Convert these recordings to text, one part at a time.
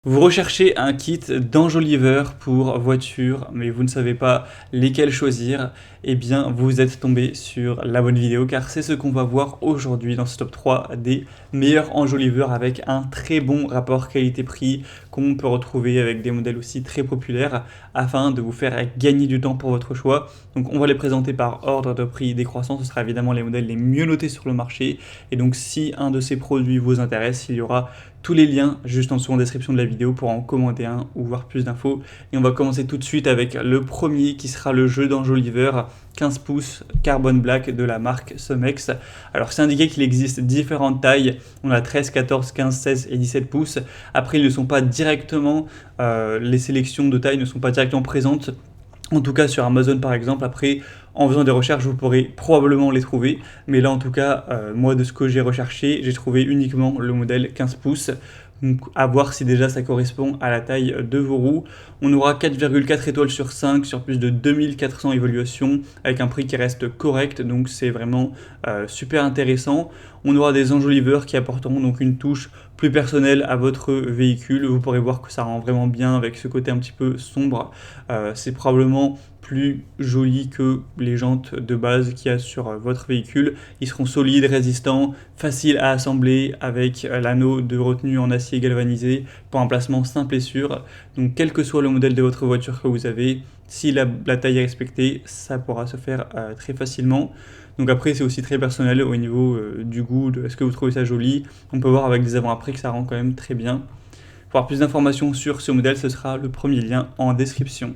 Vous recherchez un kit d'enjoliveur pour voiture, mais vous ne savez pas lesquels choisir, eh bien vous êtes tombé sur la bonne vidéo car c'est ce qu'on va voir aujourd'hui dans ce top 3 des meilleurs enjoliveurs avec un très bon rapport qualité-prix qu'on peut retrouver avec des modèles aussi très populaires afin de vous faire gagner du temps pour votre choix. Donc on va les présenter par ordre de prix décroissant, ce sera évidemment les modèles les mieux notés sur le marché et donc si un de ces produits vous intéresse, il y aura tous les liens juste en dessous en description de la vidéo pour en commander un ou voir plus d'infos. Et on va commencer tout de suite avec le premier qui sera le jeu d'enjoliveur 15 pouces Carbon Black de la marque Somex. Alors c'est indiqué qu'il existe différentes tailles, on a 13, 14, 15, 16 et 17 pouces. Après ils ne sont pas directement, les sélections de tailles ne sont pas directement présentes. En tout cas sur Amazon par exemple, après en faisant des recherches vous pourrez probablement les trouver, mais là en tout cas moi de ce que j'ai recherché, j'ai trouvé uniquement le modèle 15 pouces. Donc à voir si déjà ça correspond à la taille de vos roues. On aura 4,4 étoiles sur 5 sur plus de 2400 évaluations avec un prix qui reste correct, donc c'est vraiment super intéressant. On aura des enjoliveurs qui apporteront donc une touche plus personnelle à votre véhicule. Vous pourrez voir que ça rend vraiment bien avec ce côté un petit peu sombre. C'est probablement plus joli que les jantes de base qu'il y a sur votre véhicule. Ils seront solides, résistants, faciles à assembler avec l'anneau de retenue en acier galvanisé pour un placement simple et sûr. Donc quel que soit le modèle de votre voiture que vous avez, si la taille est respectée, ça pourra se faire très facilement. Donc après c'est aussi très personnel au niveau du goût, de est-ce que vous trouvez ça joli. On peut voir avec des avant-après que ça rend quand même très bien. Pour avoir plus d'informations sur ce modèle, ce sera le premier lien en description.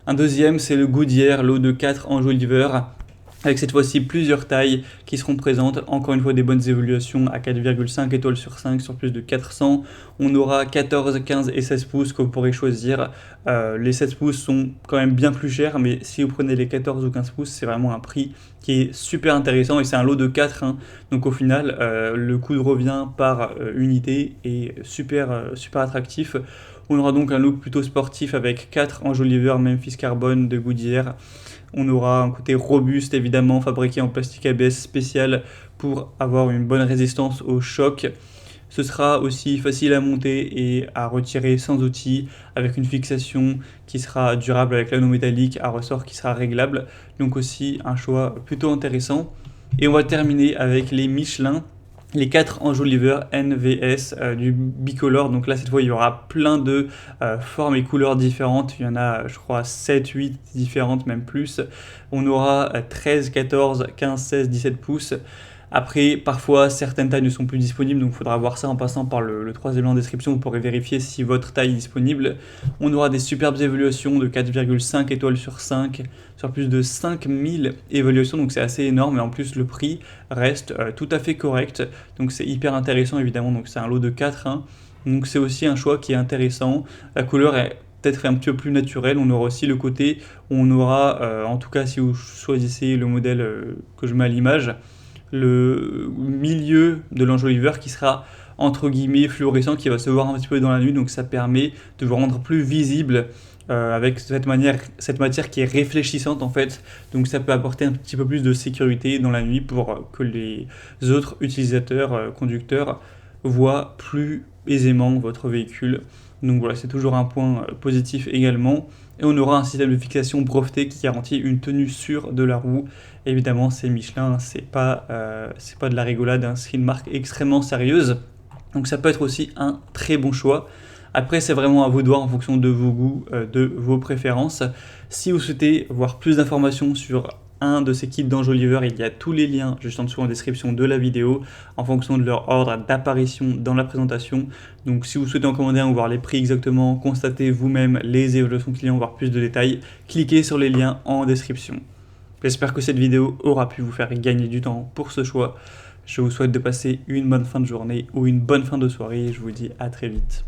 Un deuxième, c'est le Goodyear lot de 4 enjoliveurs, avec cette fois-ci plusieurs tailles qui seront présentes. Encore une fois, des bonnes évaluations à 4,5 étoiles sur 5 sur plus de 400. On aura 14, 15 et 16 pouces que vous pourrez choisir. Les 16 pouces sont quand même bien plus chers, mais si vous prenez les 14 ou 15 pouces, c'est vraiment un prix qui est super intéressant et c'est un lot de 4. Donc au final, le coût de revient par unité est super attractif. On aura donc un look plutôt sportif avec 4 enjoliveurs Memphis Carbon de Goodyear. On aura un côté robuste évidemment, fabriqué en plastique ABS spécial pour avoir une bonne résistance au choc. Ce sera aussi facile à monter et à retirer sans outil, avec une fixation qui sera durable avec l'anneau métallique à ressort qui sera réglable. Donc aussi un choix plutôt intéressant. Et on va terminer avec les Michelin. Les 4 enjoliveurs NVS du bicolore, donc là cette fois il y aura plein de formes et couleurs différentes, il y en a je crois 7, 8 différentes, même plus. On aura 13, 14, 15, 16, 17 pouces. Après, parfois, certaines tailles ne sont plus disponibles, donc il faudra voir ça en passant par le troisième lien en description. Vous pourrez vérifier si votre taille est disponible. On aura des superbes évaluations de 4,5 étoiles sur 5, sur plus de 5000 évaluations, donc c'est assez énorme. Et en plus, le prix reste tout à fait correct, donc c'est hyper intéressant évidemment. Donc c'est un lot de 4, hein. Donc c'est aussi un choix qui est intéressant. La couleur est peut-être un petit peu plus naturelle. On aura aussi le côté où on aura, en tout cas si vous choisissez le modèle que je mets à l'image, le milieu de l'enjoliveur qui sera entre guillemets fluorescent, qui va se voir un petit peu dans la nuit, donc ça permet de vous rendre plus visible avec cette matière qui est réfléchissante en fait, donc ça peut apporter un petit peu plus de sécurité dans la nuit pour que les autres utilisateurs, conducteurs, voient plus aisément votre véhicule. Donc voilà, c'est toujours un point positif également. Et on aura un système de fixation breveté qui garantit une tenue sûre de la roue. Évidemment, c'est Michelin, c'est pas de la rigolade, hein, c'est une marque extrêmement sérieuse. Donc ça peut être aussi un très bon choix. Après, c'est vraiment à vous de voir en fonction de vos goûts, de vos préférences. Si vous souhaitez voir plus d'informations sur un de ces kits d'enjoliveurs, il y a tous les liens juste en dessous en description de la vidéo en fonction de leur ordre d'apparition dans la présentation. Donc si vous souhaitez en commander un ou voir les prix exactement, constatez vous-même les évaluations clients, voir plus de détails, cliquez sur les liens en description. J'espère que cette vidéo aura pu vous faire gagner du temps pour ce choix. Je vous souhaite de passer une bonne fin de journée ou une bonne fin de soirée et je vous dis à très vite.